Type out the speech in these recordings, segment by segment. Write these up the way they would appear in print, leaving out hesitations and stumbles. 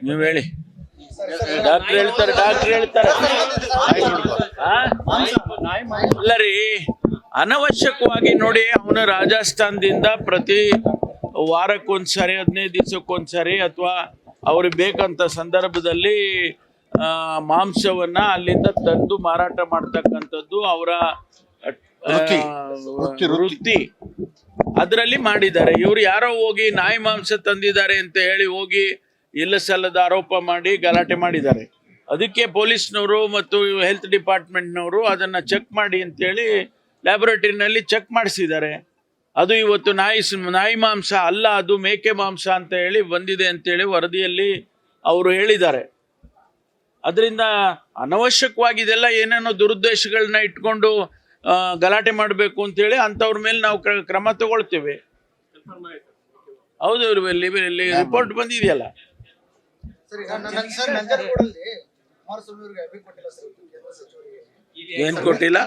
ನೀವು ಹೇಳಿ. ಡಾಕ್ಟರ್ ಹೇಳ್ತಾರೆ ಅಲ್ಲ ರೀ, ಅನವಶ್ಯಕವಾಗಿ ನೋಡಿ, ಅವನು ರಾಜಸ್ಥಾನದಿಂದ ಪ್ರತಿ ವಾರಕ್ಕೊಂದ್ಸರಿ 15 ದಿವಸಕ್ಕೊಂದ್ಸರಿ ಅಥವಾ ಅವ್ರಿಗೆ ಬೇಕಂತ ಸಂದರ್ಭದಲ್ಲಿ ಮಾಂಸವನ್ನ ಅಲ್ಲಿಂದ ತಂದು ಮಾರಾಟ ಮಾಡ್ತಕ್ಕಂಥದ್ದು ಅವರ ವೃತ್ತಿ. ಅದರಲ್ಲಿ ಮಾಡಿದ್ದಾರೆ. ಇವ್ರು ಯಾರೋ ಹೋಗಿ ನಾಯಿ ಮಾಂಸ ತಂದಿದ್ದಾರೆ ಅಂತ ಹೇಳಿ ಹೋಗಿ ಇಲ್ಲ ಸಲ್ಲದ ಆರೋಪ ಮಾಡಿ ಗಲಾಟೆ ಮಾಡಿದ್ದಾರೆ. ಅದಕ್ಕೆ ಪೊಲೀಸ್ನವರು ಮತ್ತು ಹೆಲ್ತ್ ಡಿಪಾರ್ಟ್ಮೆಂಟ್ನವರು ಅದನ್ನು ಚೆಕ್ ಮಾಡಿ ಅಂತೇಳಿ ಲ್ಯಾಬೊರೇಟರಿನಲ್ಲಿ ಚೆಕ್ ಮಾಡಿಸಿದ್ದಾರೆ. ಅದು ಇವತ್ತು ನಾಯಿ ಮಾಂಸ ಅಲ್ಲ, ಅದು ಮೇಕೆ ಮಾಂಸ ಅಂತ ಹೇಳಿ ಬಂದಿದೆ ಅಂತೇಳಿ ವರದಿಯಲ್ಲಿ ಅವರು ಹೇಳಿದ್ದಾರೆ. ಅದರಿಂದ ಅನವಶ್ಯಕವಾಗಿ ಇದೆಲ್ಲ ಏನೇನೋ ದುರುದ್ದೇಶಗಳನ್ನ ಇಟ್ಕೊಂಡು ಗಲಾಟೆ ಮಾಡಬೇಕು ಅಂತೇಳಿ ಅಂಥವ್ರ ಮೇಲೆ ನಾವು ಕ್ರಮ ತಗೊಳ್ತೇವೆ. ಹೌದು, ರಿಪೋರ್ಟ್ ಬಂದಿದೆಯಲ್ಲ. ಏನ್ ಕೊಟ್ಟಿಲ್ಲ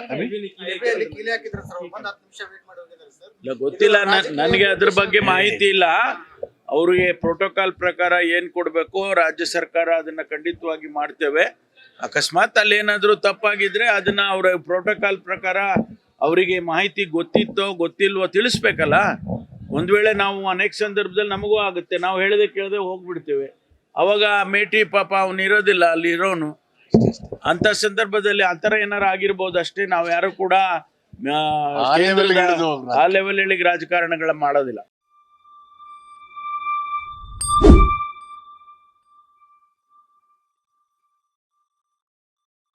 ಗೊತ್ತಿಲ್ಲ ನನಗೆ, ಅದ್ರ ಬಗ್ಗೆ ಮಾಹಿತಿ ಇಲ್ಲ. ಅವ್ರಿಗೆ ಪ್ರೋಟೋಕಾಲ್ ಪ್ರಕಾರ ಏನ್ ಕೊಡ್ಬೇಕು ರಾಜ್ಯ ಸರ್ಕಾರ ಅದನ್ನ ಖಂಡಿತವಾಗಿ ಮಾಡ್ತೇವೆ. ಅಕಸ್ಮಾತ್ ಅಲ್ಲಿ ಏನಾದ್ರು ತಪ್ಪಾಗಿದ್ರೆ ಅದನ್ನ ಅವ್ರ ಪ್ರೋಟೋಕಾಲ್ ಪ್ರಕಾರ ಅವರಿಗೆ ಮಾಹಿತಿ ಗೊತ್ತಿತ್ತೋ ಗೊತ್ತಿಲ್ವೋ ತಿಳಿಸ್ಬೇಕಲ್ಲ. ಒಂದ್ ವೇಳೆ ನಾವು ಅನೇಕ ಸಂದರ್ಭದಲ್ಲಿ ನಮಗೂ ಆಗುತ್ತೆ, ನಾವು ಹೇಳದೆ ಕೇಳದೆ ಹೋಗ್ಬಿಡ್ತೇವೆ. ಅವಾಗ ಮೇಟಿ ಪಾಪ ಅವನು ಇರೋದಿಲ್ಲ, ಅಲ್ಲಿ ಇರೋನು. ಅಂತ ಸಂದರ್ಭದಲ್ಲಿ ಆ ಥರ ಏನಾರು ಆಗಿರ್ಬೋದು ಅಷ್ಟೇ. ನಾವು ಯಾರು ಕೂಡ ಆ ಲೆವೆಲ್ ರಾಜಕಾರಣಗಳ ಮಾಡೋದಿಲ್ಲ.